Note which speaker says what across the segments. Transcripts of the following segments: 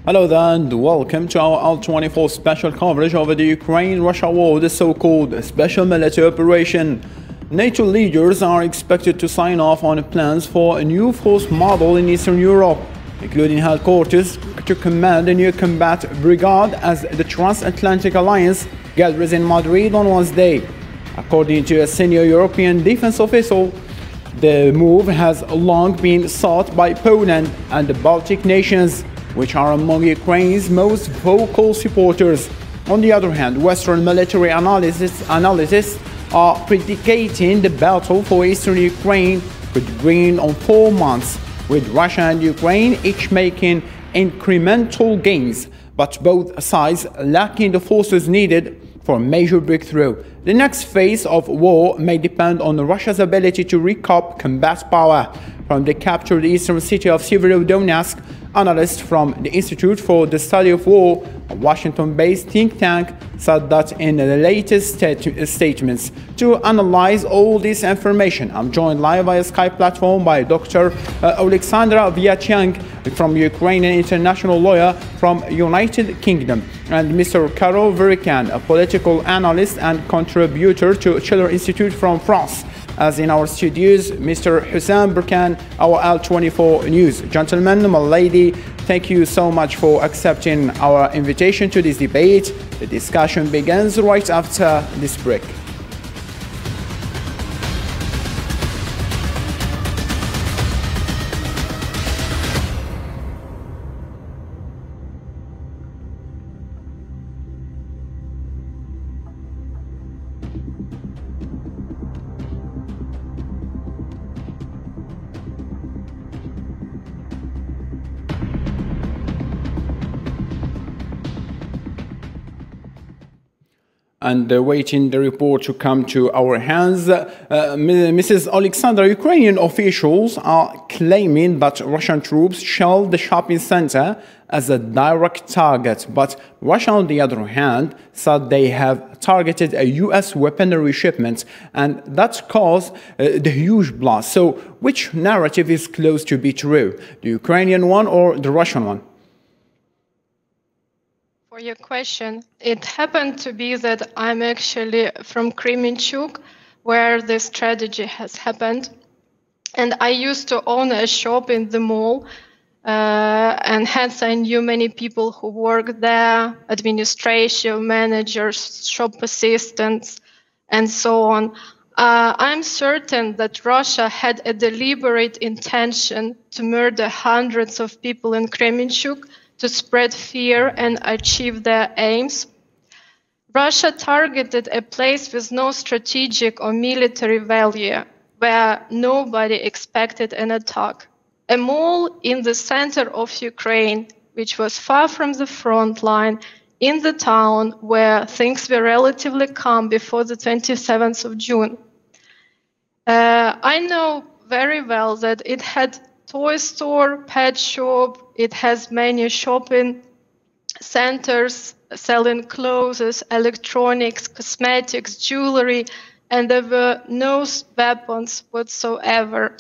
Speaker 1: Hello there and welcome to our L24 special coverage over the Ukraine-Russia war, the so-called special military operation. NATO leaders are expected to sign off on plans for a new force model in Eastern Europe, including headquarters to command a new combat brigade as the Transatlantic Alliance gathers in Madrid on Wednesday. According to a senior European defense official, the move has long been sought by Poland and the Baltic nations, which are among Ukraine's most vocal supporters. On the other hand, Western military analysts are predicting the battle for eastern Ukraine could bring on 4 months, with Russia and Ukraine each making incremental gains, but both sides lacking the forces needed for a major breakthrough. The next phase of war may depend on Russia's ability to recap combat power. From the captured eastern city of Severodonetsk, analysts from the Institute for the Study of War, a Washington-based think tank, said that in the latest statements. To analyze all this information, I'm joined live via Skype platform by Dr. Alexandra Vyachenkov from Ukrainian international lawyer from United Kingdom, and Mr. Karol Verikan, a political analyst and contributor to Schiller Institute from France. As in our studios, Mr. Hussein Burkan, our L24 News. Gentlemen, my lady, thank you so much for accepting our invitation to this debate. The discussion begins right after this break. And waiting the report to come to our hands, Mrs. Alexandra, Ukrainian officials are claiming that Russian troops shelled the shopping center as a direct target, but Russia, on the other hand, said they have targeted a U.S. weaponry shipment, and that caused the huge blast. So, which narrative is close to be true, the Ukrainian one or the Russian one?
Speaker 2: For your question, it happened to be that I'm actually from Kremenchuk, where this tragedy has happened. And I used to own a shop in the mall, and hence I knew many people who worked there, administration, managers, shop assistants, and so on. I'm certain that Russia had a deliberate intention to murder hundreds of people in Kremenchuk, to spread fear and achieve their aims. Russia targeted a place with no strategic or military value, where nobody expected an attack. A mall in the center of Ukraine, which was far from the front line, in the town where things were relatively calm before the 27th of June. I know very well that it had toy store, pet shop, it has many shopping centers selling clothes, electronics, cosmetics, jewelry, and there were no weapons whatsoever.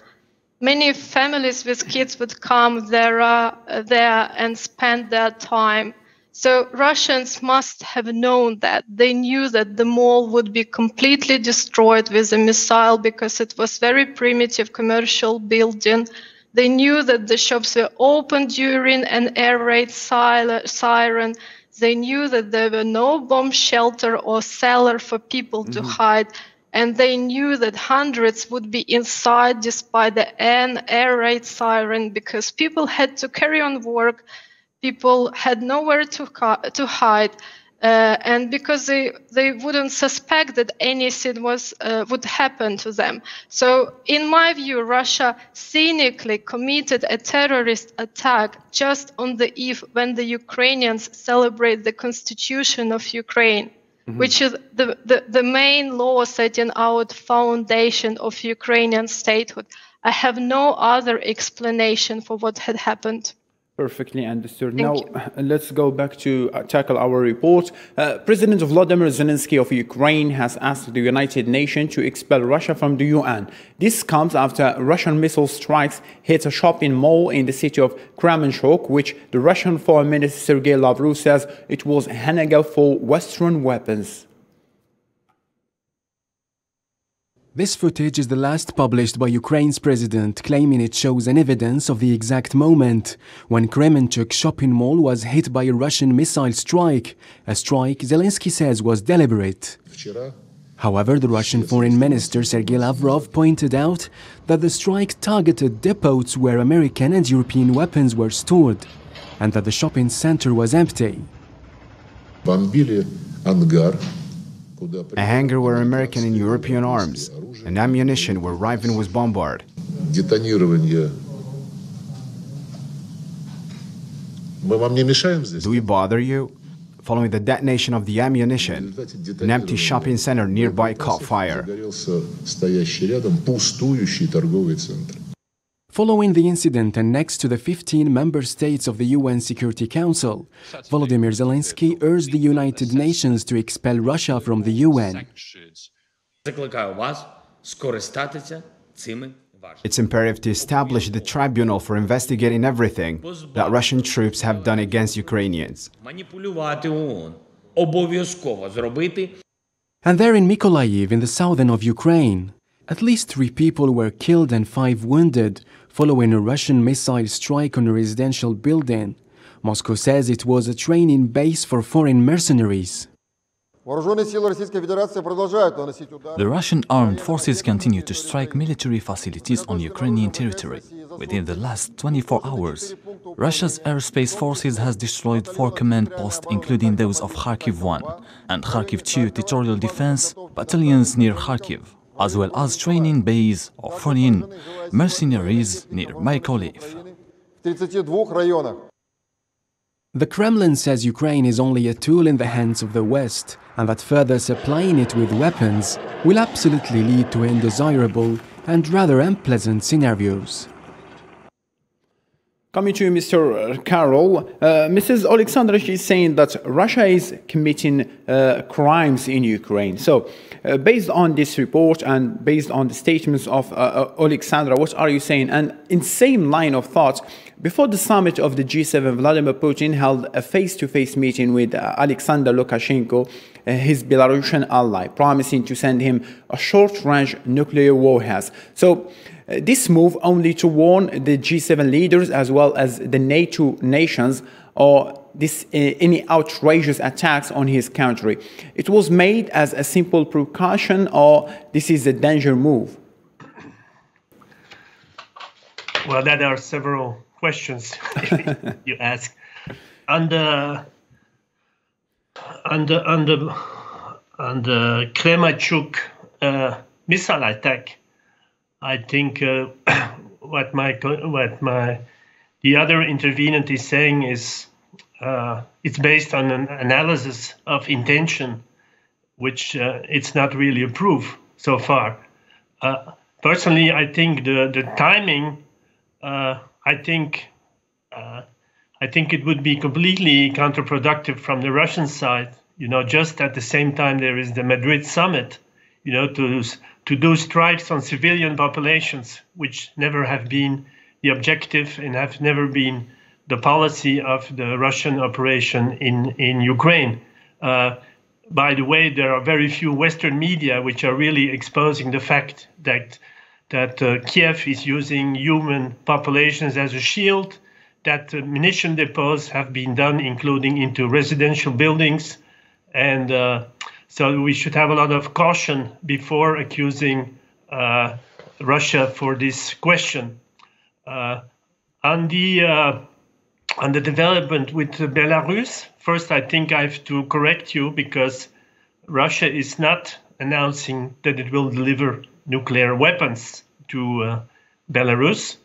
Speaker 2: Many families with kids would come there and spend their time. So Russians must have known that. They knew that the mall would be completely destroyed with a missile because it was very primitive commercial building. They knew that the shops were open during an air raid siren. They knew that there were no bomb shelter or cellar for people to hide. And they knew that hundreds would be inside despite the air raid siren because people had to carry on work. People had nowhere to hide. And because they wouldn't suspect that anything would happen to them. So in my view, Russia cynically committed a terrorist attack just on the eve when the Ukrainians celebrate the constitution of Ukraine, which is the main law setting out foundation of Ukrainian statehood. I have no other explanation for what had happened.
Speaker 1: Perfectly understood.
Speaker 2: Thank
Speaker 1: Now,
Speaker 2: you.
Speaker 1: let's go back to tackle our report. President Volodymyr Zelensky of Ukraine has asked the United Nations to expel Russia from the UN. This comes after Russian missile strikes hit a shopping mall in the city of Kremenchuk, which the Russian Foreign Minister Sergei Lavrov says it was a hangar for Western weapons.
Speaker 3: This footage is the last published by Ukraine's president, claiming it shows an evidence of the exact moment when Kremenchuk shopping mall was hit by a Russian missile strike, a strike Zelensky says was deliberate. However, the Russian Foreign Minister Sergei Lavrov pointed out that the strike targeted depots where American and European weapons were stored, and that the shopping center was empty.
Speaker 4: A hangar where American and European arms and ammunition were arriving was bombarded. Do we bother you? Following the detonation of the ammunition, an empty shopping center nearby caught fire.
Speaker 3: Following the incident and next to the 15 member states of the UN Security Council, Volodymyr Zelensky urged the United Nations to expel Russia from the UN.
Speaker 4: It's imperative to establish the tribunal for investigating everything that Russian troops have done against Ukrainians.
Speaker 3: And there in Mykolaiv, in the southern of Ukraine, at least 3 people were killed and 5 wounded following a Russian missile strike on a residential building. Moscow says it was a training base for foreign mercenaries.
Speaker 5: The Russian armed forces continue to strike military facilities on Ukrainian territory. Within the last 24 hours, Russia's airspace forces has destroyed 4 command posts, including those of Kharkiv 1 and Kharkiv 2 territorial defense battalions near Kharkiv, as well as training base of foreign mercenaries near Mykolaiv.
Speaker 3: The Kremlin says Ukraine is only a tool in the hands of the West, and that further supplying it with weapons will absolutely lead to undesirable and rather unpleasant scenarios.
Speaker 1: Coming to Mr. Carroll, Mrs. Alexandra, she's saying that Russia is committing crimes in Ukraine. So, based on this report and based on the statements of Alexandra, what are you saying? And in same line of thought, before the summit of the G7, Vladimir Putin held a face-to-face meeting with Alexander Lukashenko, his Belarusian ally, promising to send him a short-range nuclear warhead. So, this move only to warn the G7 leaders as well as the NATO nations or any outrageous attacks on his country. It was made as a simple precaution, or this is a danger move?
Speaker 6: Well, there are several questions you ask. On the Kremenchuk missile attack, I think what the other intervenant is saying is it's based on an analysis of intention, which it's not really a proof so far. Personally, I think the timing. I think it would be completely counterproductive from the Russian side. Just at the same time there is the Madrid summit. To do strikes on civilian populations, which never have been the objective and have never been the policy of the Russian operation in Ukraine. By the way, there are very few Western media which are really exposing the fact that Kiev is using human populations as a shield, that munition depots have been done, including into residential buildings, and so we should have a lot of caution before accusing Russia for this question. On the development with Belarus, first I think I have to correct you because Russia is not announcing that it will deliver nuclear weapons to Belarus.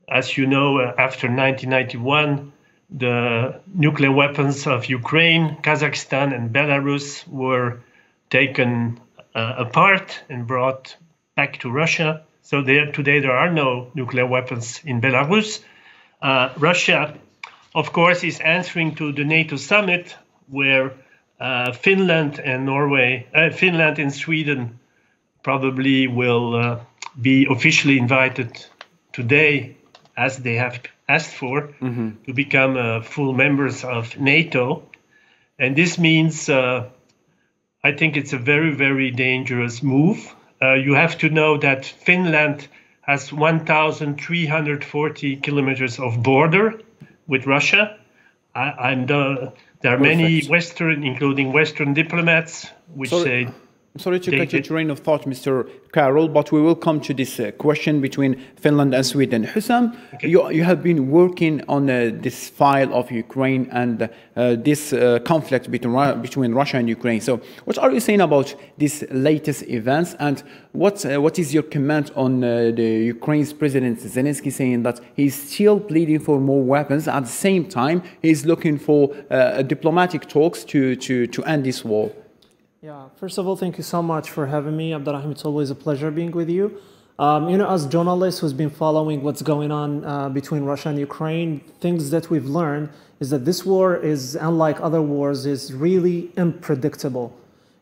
Speaker 6: As you know, after 1991, the nuclear weapons of Ukraine, Kazakhstan, and Belarus were taken apart and brought back to Russia. So today there are no nuclear weapons in Belarus. Russia of course, is answering to the NATO summit where Finland and Finland and Sweden probably will be officially invited today, as they have asked for, to become full members of NATO. And this means, I think it's a very, very dangerous move. You have to know that Finland has 1,340 kilometers of border with Russia. There are many Western, including Western diplomats, which say...
Speaker 1: I'm sorry to cut your train of thought, Mr. Carroll, but we will come to this question between Finland and Sweden. Hussam, you have been working on this file of Ukraine and this conflict between Russia and Ukraine. So what are you saying about these latest events, and what is your comment on the Ukraine's President Zelensky saying that he's still pleading for more weapons, at the same time he's looking for diplomatic talks to end this war?
Speaker 7: Yeah, first of all, thank you so much for having me, Abdurrahim. It's always a pleasure being with you. You know, as journalists who's been following what's going on between Russia and Ukraine, things that we've learned is that this war is, unlike other wars, is really unpredictable.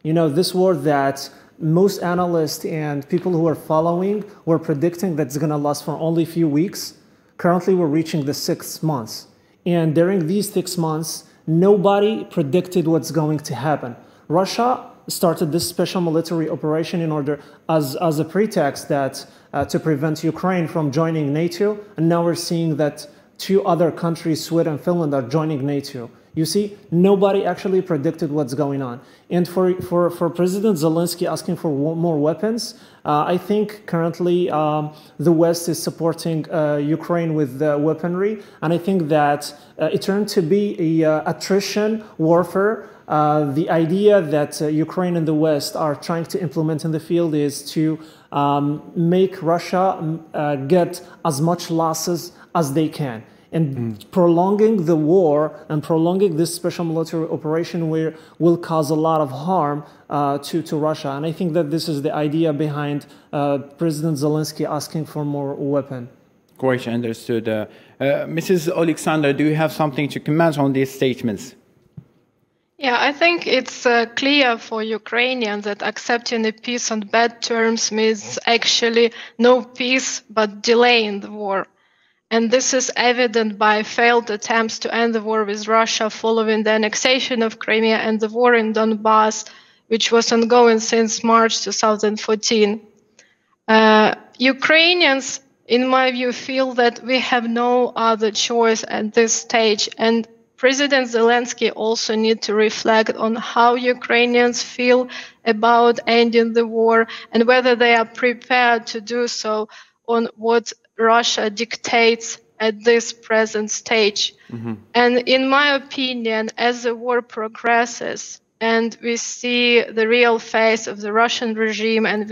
Speaker 7: You know, this war that most analysts and people who are following were predicting that's going to last for only a few weeks. Currently, we're reaching the 6 months. And during these 6 months, nobody predicted what's going to happen. Russia started this special military operation in order, as a pretext that to prevent Ukraine from joining NATO, and now we're seeing that 2 other countries, Sweden and Finland, are joining NATO. You see, nobody actually predicted what's going on. And for President Zelensky asking for more weapons, I think currently the West is supporting Ukraine with weaponry, and I think that it turned to be a attrition warfare. The idea that Ukraine and the West are trying to implement in the field is to make Russia get as much losses as they can. And prolonging the war and prolonging this special military operation will cause a lot of harm to Russia. And I think that this is the idea behind President Zelensky asking for more weapon.
Speaker 1: Great, understood. Mrs. Alexander, do you have something to comment on these statements?
Speaker 2: Yeah, I think it's clear for Ukrainians that accepting a peace on bad terms means actually no peace but delay in the war. And this is evident by failed attempts to end the war with Russia following the annexation of Crimea and the war in Donbass, which was ongoing since March 2014. Ukrainians, in my view, feel that we have no other choice at this stage, and President Zelensky also needs to reflect on how Ukrainians feel about ending the war and whether they are prepared to do so on what Russia dictates at this present stage. And in my opinion, as the war progresses and we see the real face of the Russian regime and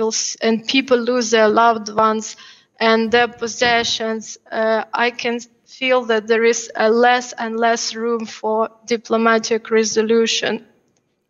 Speaker 2: people lose their loved ones and their possessions, I can feel that there is less and less room for diplomatic resolution.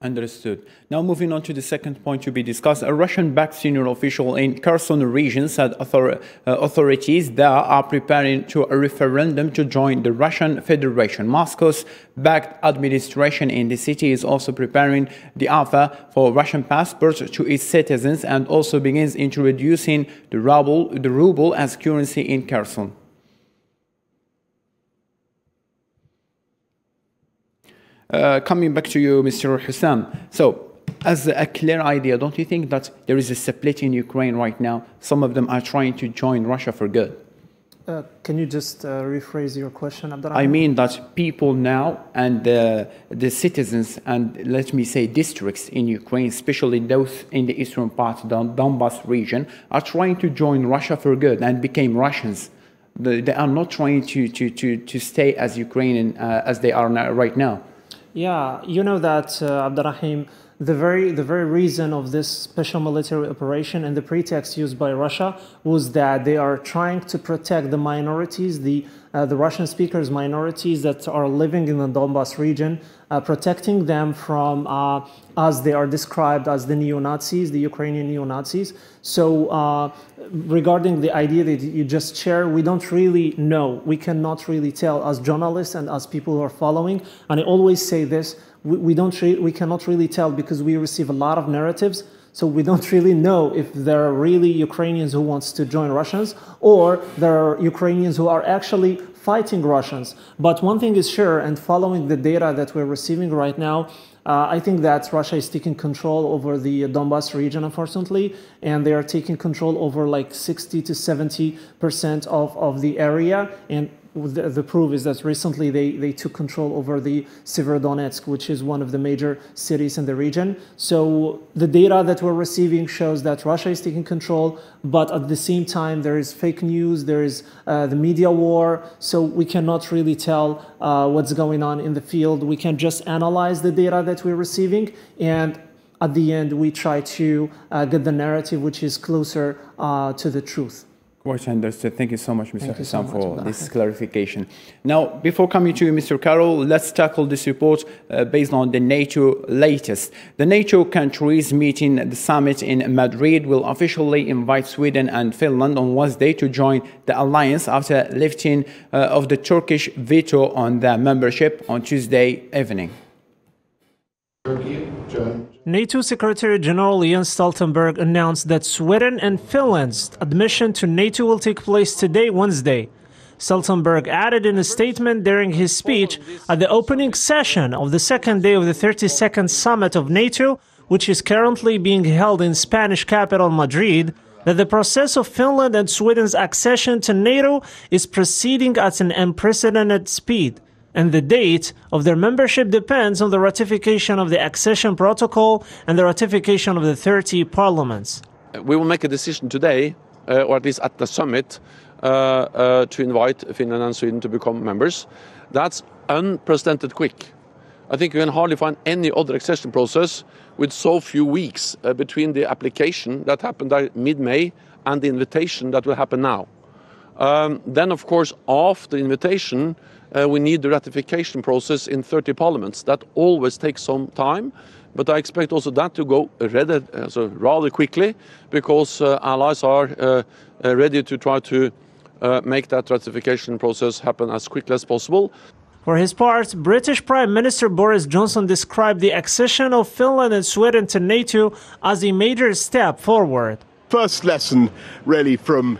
Speaker 1: Understood. Now moving on to the second point to be discussed, a Russian-backed senior official in Kherson region said authorities there are preparing to a referendum to join the Russian Federation. Moscow's backed administration in the city is also preparing the offer for Russian passports to its citizens and also begins introducing the ruble as currency in Kherson. Coming back to you, Mr. Hussam. So, as a clear idea, don't you think that there is a split in Ukraine right now? Some of them are trying to join Russia for good.
Speaker 7: Can you just rephrase your question, Abdurrahman?
Speaker 1: I mean that people now and the citizens and, let me say, districts in Ukraine, especially those in the eastern part, the Donbass region, are trying to join Russia for good and became Russians. They are not trying to stay as Ukrainian as they are now, right now.
Speaker 7: Yeah, you know that, Abdurrahim, the very reason of this special military operation and the pretext used by Russia was that they are trying to protect the minorities, the Russian speakers minorities that are living in the Donbas region, protecting them from, as they are described as the neo-Nazis, the Ukrainian neo-Nazis. So regarding the idea that you just shared, we don't really know. We cannot really tell as journalists and as people who are following. And I always say this, we cannot really tell because we receive a lot of narratives. So we don't really know if there are really Ukrainians who wants to join Russians or there are Ukrainians who are actually fighting Russians. But one thing is sure, and following the data that we're receiving right now, I think that Russia is taking control over the Donbas region, unfortunately, and they are taking control over like 60 to 70% of the area. And the proof is that recently they took control over the Severodonetsk, which is one of the major cities in the region. So the data that we're receiving shows that Russia is taking control, but at the same time there is fake news, there is the media war, so we cannot really tell what's going on in the field. We can just analyze the data that we're receiving, and at the end we try to get the narrative which is closer to the truth.
Speaker 1: Quite understood. Thank you so much, Mr. Hassan, for this clarification. Now, before coming to you, Mr. Carroll, let's tackle this report based on the NATO latest. The NATO countries meeting at the summit in Madrid will officially invite Sweden and Finland on Wednesday to join the alliance after lifting of the Turkish veto on their membership on Tuesday evening.
Speaker 7: NATO Secretary General Jens Stoltenberg announced that Sweden and Finland's admission to NATO will take place today, Wednesday. Stoltenberg added in a statement during his speech at the opening session of the second day of the 32nd summit of NATO, which is currently being held in Spanish capital Madrid, that the process of Finland and Sweden's accession to NATO is proceeding at an unprecedented speed, and the date of their membership depends on the ratification of the accession protocol and the ratification of the 30 parliaments.
Speaker 8: We will make a decision today, or at least at the summit, to invite Finland and Sweden to become members. That's unprecedented quick. I think you can hardly find any other accession process with so few weeks between the application that happened mid-May and the invitation that will happen now. Then, of course, after the invitation, we need the ratification process in 30 parliaments. That always takes some time, but I expect also that to go rather quickly, because allies are ready to try to make that ratification process happen as quickly as possible.
Speaker 7: For his part, British Prime Minister Boris Johnson described the accession of Finland and Sweden to NATO as a major step forward.
Speaker 9: First lesson really from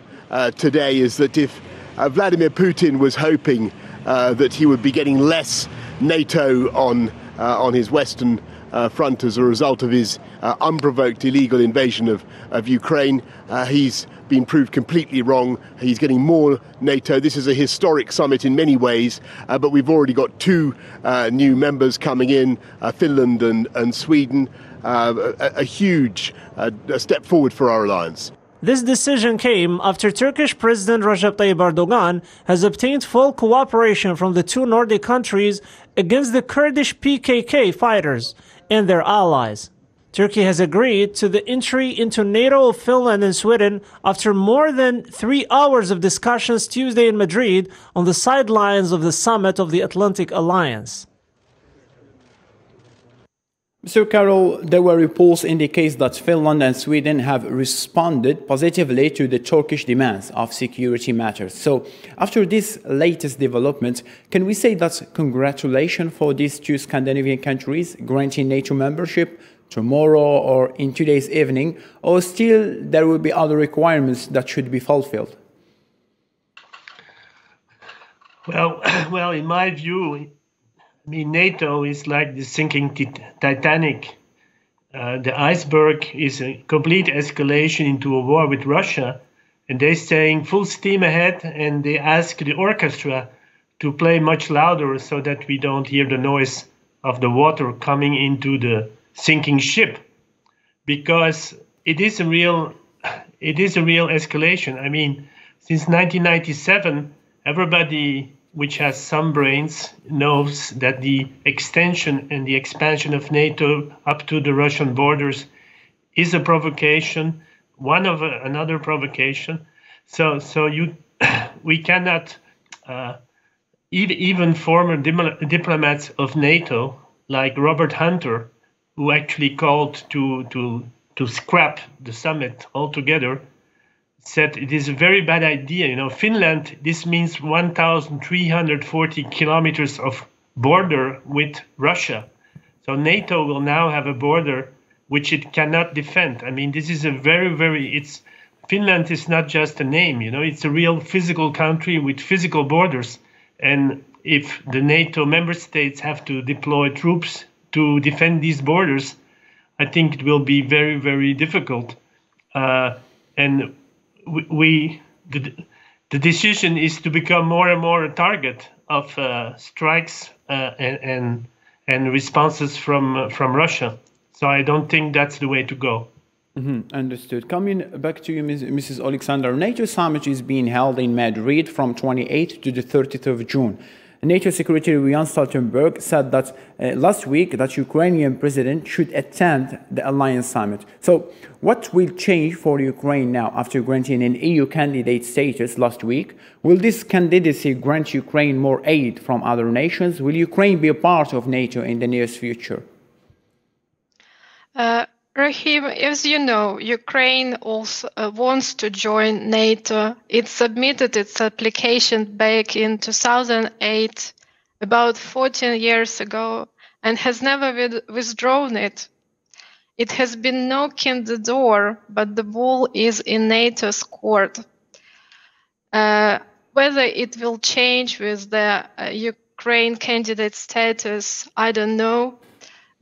Speaker 9: today is that if Vladimir Putin was hoping that he would be getting less NATO on his western front as a result of his unprovoked illegal invasion of Ukraine, he's been proved completely wrong. He's getting more NATO. This is a historic summit in many ways, but we've already got two new members coming in, Finland and Sweden, a huge step forward for our alliance.
Speaker 7: This decision came after Turkish President Recep Tayyip Erdogan has obtained full cooperation from the two Nordic countries against the Kurdish PKK fighters and their allies. Turkey has agreed to the entry into NATO of Finland and Sweden after more than 3 hours of discussions Tuesday in Madrid on the sidelines of the summit of the Atlantic Alliance.
Speaker 1: Mr. Carroll, there were reports indicate that Finland and Sweden have responded positively to the Turkish demands of security matters. So, after this latest development, can we say that congratulations for these two Scandinavian countries granting NATO membership tomorrow or in today's evening, or still there will be other requirements that should be fulfilled?
Speaker 6: Well, in my view, NATO is like the sinking Titanic. The iceberg is a complete escalation into a war with Russia, and they're staying full steam ahead, and they ask the orchestra to play much louder so that we don't hear the noise of the water coming into the sinking ship, because it is a real escalation. I mean, since 1997, everybody which has some brains, knows that the extension and the expansion of NATO up to the Russian borders is a provocation, another provocation. So we cannot, even former diplomats of NATO, like Robert Hunter, who actually called to scrap the summit altogether, said it is a very bad idea. Finland, this means 1,340 kilometers of border with Russia. So NATO will now have a border which it cannot defend. I mean, this is a Finland is not just a name, it's a real physical country with physical borders. And if the NATO member states have to deploy troops to defend these borders, I think it will be very, very difficult. And the decision is to become more and more a target of strikes and responses from Russia. So I don't think that's the way to go.
Speaker 1: Understood. Coming back to you, Mrs. Alexander, NATO summit is being held in Madrid from 28th to the 30th of June. NATO Secretary Jens Stoltenberg said that last week that Ukrainian president should attend the alliance summit. So what will change for Ukraine now after granting an EU candidate status last week? Will this candidacy grant Ukraine more aid from other nations? Will Ukraine be a part of NATO in the nearest future?
Speaker 2: Rahim, as you know, Ukraine also wants to join NATO. It submitted its application back in 2008, about 14 years ago, and has never withdrawn it. It has been knocking the door, but the ball is in NATO's court. Whether it will change with the Ukraine candidate status, I don't know.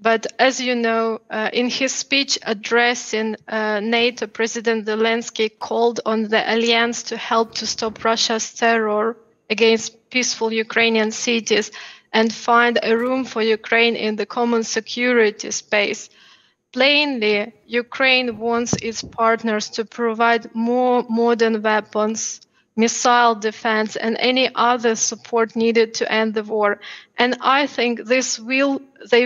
Speaker 2: But as you know, in his speech addressing NATO, President Zelensky called on the alliance to help to stop Russia's terror against peaceful Ukrainian cities and find a room for Ukraine in the common security space. Plainly, Ukraine wants its partners to provide more modern weapons, missile defense, and any other support needed to end the war. And I think they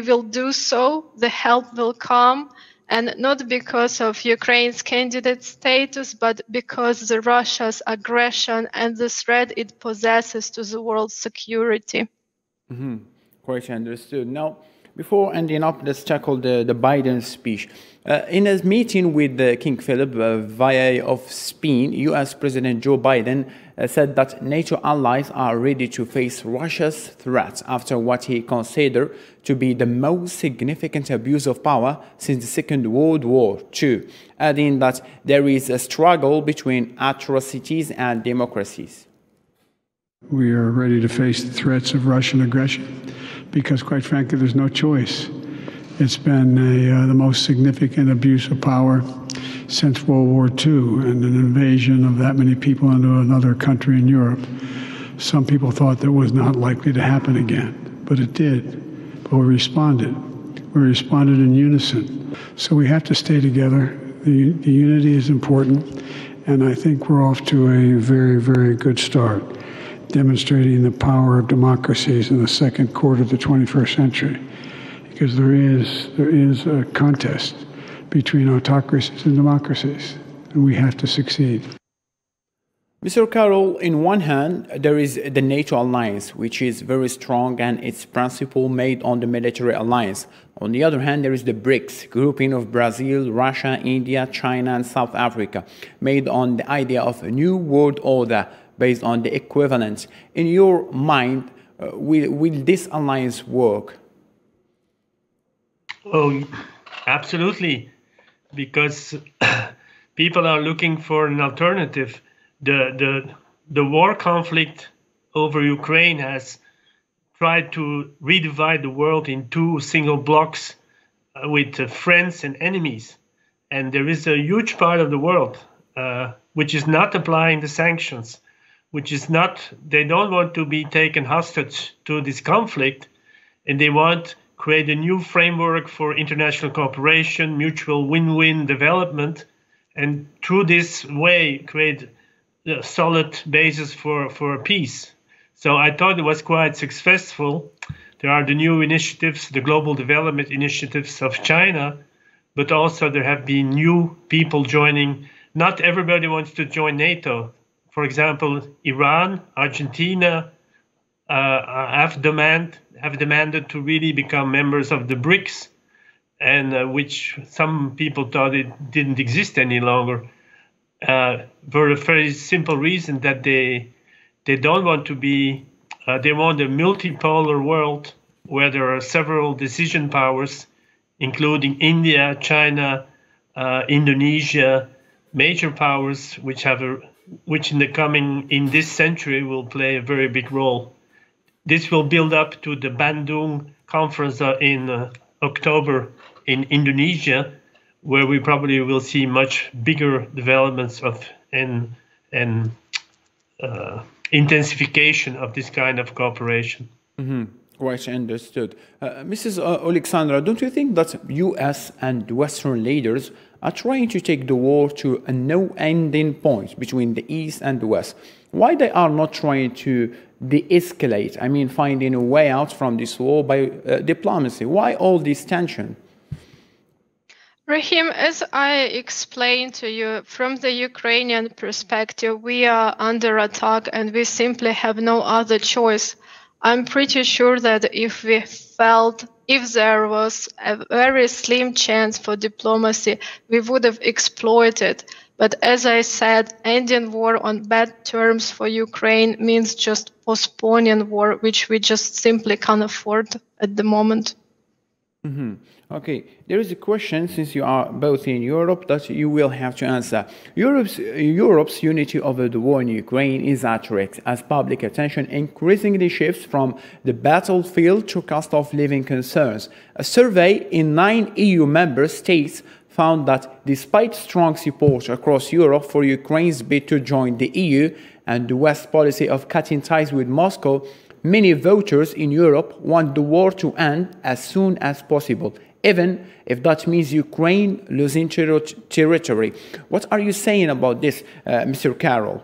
Speaker 2: will do so, the help will come, and not because of Ukraine's candidate status, but because of Russia's aggression and the threat it possesses to the world's security.
Speaker 1: Quite understood. Now, before ending up, let's tackle the Biden speech. In a meeting with King Philip via of Spain, U.S. President Joe Biden said that NATO allies are ready to face Russia's threats after what he considered to be the most significant abuse of power since the Second World War II, adding that there is a struggle between atrocities and democracies.
Speaker 10: We are ready to face the threats of Russian aggression because, quite frankly, there's no choice. It's been the most significant abuse of power since World War II and an invasion of that many people into another country in Europe. Some people thought that was not likely to happen again, but it did. But we responded. We responded in unison. So we have to stay together. The unity is important, and I think we're off to a very, very good start, demonstrating the power of democracies in the second quarter of the 21st century. Because there is a contest between autocracies and democracies, and we have to succeed.
Speaker 1: Mr. Carroll, in one hand, there is the NATO alliance, which is very strong and its principle made on the military alliance. On the other hand, there is the BRICS, grouping of Brazil, Russia, India, China, and South Africa, made on the idea of a new world order based on the equivalence. In your mind, will this alliance work?
Speaker 6: Oh, absolutely, because people are looking for an alternative. The war conflict over Ukraine has tried to redivide the world in two single blocks with friends and enemies. And there is a huge part of the world which is not applying the sanctions, they don't want to be taken hostage to this conflict, and they want create a new framework for international cooperation, mutual win-win development, and through this way create a solid basis for peace. So I thought it was quite successful. There are the new initiatives, the global development initiatives of China, but also there have been new people joining. Not everybody wants to join NATO. For example, Iran, Argentina have demanded to really become members of the BRICS, and which some people thought it didn't exist any longer, for a very simple reason that they don't want to be, they want a multipolar world where there are several decision powers, including India, China, Indonesia, major powers, which in this century will play a very big role. This will build up to the Bandung conference in October in Indonesia, where we probably will see much bigger developments of and intensification of this kind of cooperation.
Speaker 1: Mm-hmm. Quite understood. Mrs. Alexandra, don't you think that US and Western leaders are trying to take the war to a no-ending point between the East and the West? Why they are not trying to de-escalate, I mean finding a way out from this war by diplomacy? Why all this tension?
Speaker 2: Rahim, as I explained to you, from the Ukrainian perspective, we are under attack and we simply have no other choice. I'm pretty sure that if there was a very slim chance for diplomacy, we would have exploited. But as I said, ending war on bad terms for Ukraine means just postponing war, which we just simply can't afford at the moment.
Speaker 1: Mm-hmm. Okay, there is a question, since you are both in Europe, that you will have to answer. Europe's unity over the war in Ukraine is at risk as public attention increasingly shifts from the battlefield to cost of living concerns. A survey in 9 EU member states found that despite strong support across Europe for Ukraine's bid to join the EU and the West's policy of cutting ties with Moscow, many voters in Europe want the war to end as soon as possible, even if that means Ukraine losing territory. What are you saying about this, Mr. Carroll?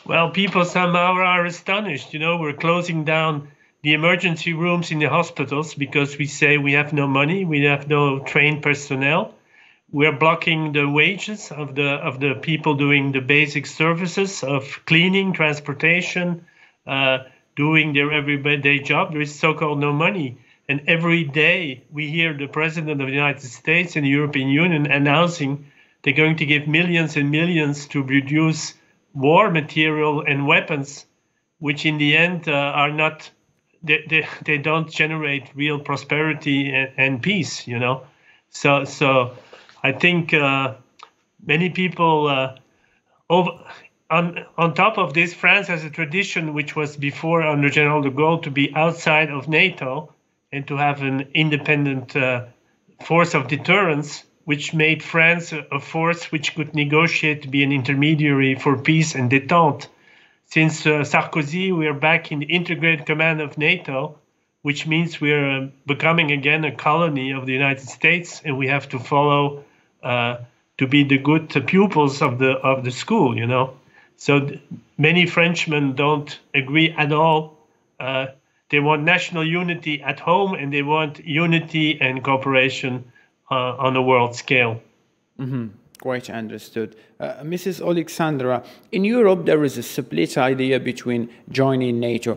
Speaker 6: Well, people somehow are astonished. You know, we're closing down the emergency rooms in the hospitals because we say we have no money, we have no trained personnel. We're blocking the wages of the people doing the basic services of cleaning, transportation, doing their everyday job. There is so-called no money. And every day we hear the President of the United States and the European Union announcing they're going to give millions and millions to produce war material and weapons, which in the end are not, they don't generate real prosperity and peace, you know. So I think many people, on top of this, France has a tradition which was before under General de Gaulle to be outside of NATO and to have an independent force of deterrence, which made France a force which could negotiate to be an intermediary for peace and détente. Since Sarkozy, we are back in the integrated command of NATO, which means we're becoming again a colony of the United States, and we have to follow to be the good pupils of the school, you know. So many Frenchmen don't agree at all. They want national unity at home, and they want unity and cooperation on a world scale.
Speaker 1: Mm-hmm. Quite understood. Mrs. Alexandra, in Europe there is a split idea between joining NATO.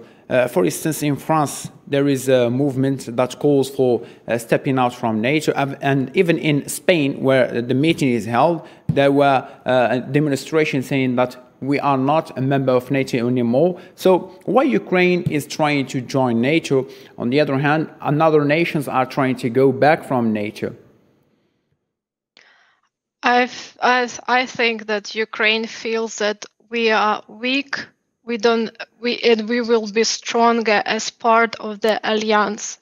Speaker 1: For instance, in France, there is a movement that calls for stepping out from NATO. And even in Spain, where the meeting is held, there were demonstrations saying that we are not a member of NATO anymore. So why Ukraine is trying to join NATO? On the other hand, other nations are trying to go back from NATO.
Speaker 2: I think that Ukraine feels that we are weak. We will be stronger as part of the alliance.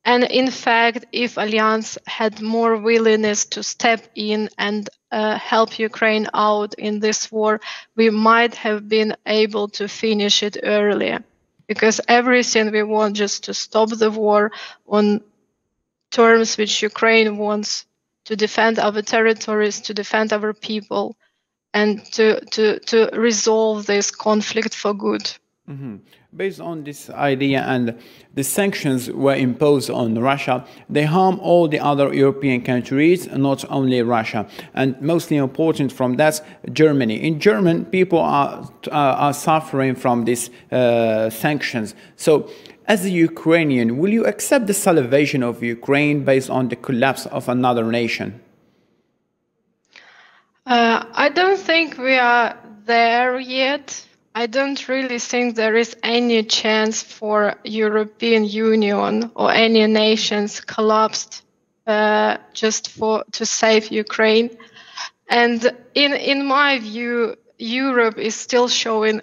Speaker 2: And in fact, if alliance had more willingness to step in and help Ukraine out in this war, we might have been able to finish it earlier. Because everything we want just to stop the war on terms which Ukraine wants, to defend our territories, to defend our people. and to resolve this conflict for good.
Speaker 1: Based on this idea, and the sanctions were imposed on Russia, they harm all the other European countries, not only Russia. And mostly important from that, Germany. In Germany, people are suffering from these sanctions. So, as a Ukrainian, will you accept the salvation of Ukraine based on the collapse of another nation?
Speaker 2: I don't think we are there yet. I don't really think there is any chance for European Union or any nations collapsed just to save Ukraine. And in my view, Europe is still showing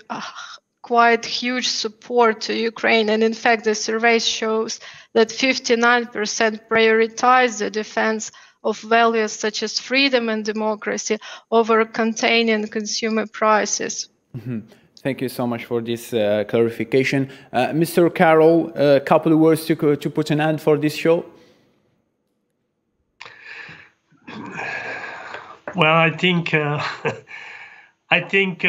Speaker 2: quite huge support to Ukraine. And in fact, the survey shows that 59% prioritize the defense of values such as freedom and democracy over containing consumer prices.
Speaker 1: Thank you so much for this clarification. Mr. Carroll, a couple of words to put an end for this show?
Speaker 6: Well, I think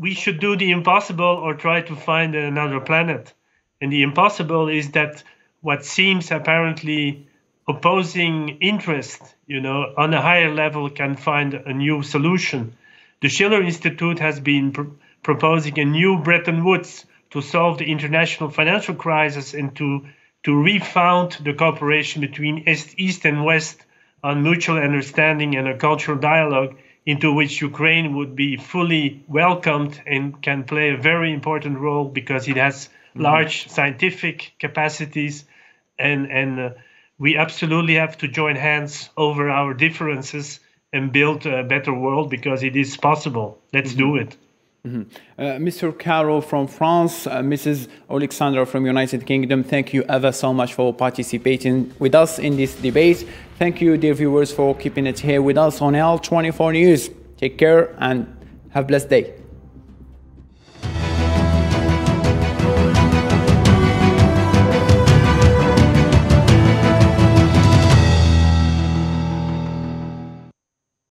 Speaker 6: we should do the impossible or try to find another planet. And the impossible is that what seems apparently opposing interest, on a higher level can find a new solution. The Schiller Institute has been proposing a new Bretton Woods to solve the international financial crisis and to refound the cooperation between East and West on mutual understanding and a cultural dialogue into which Ukraine would be fully welcomed and can play a very important role because it has large scientific capacities and we absolutely have to join hands over our differences and build a better world because it is possible. Let's do it.
Speaker 1: Mr. Caro from France, Mrs. Alexandra from United Kingdom, thank you ever so much for participating with us in this debate. Thank you, dear viewers, for keeping it here with us on L24 News. Take care and have a blessed day.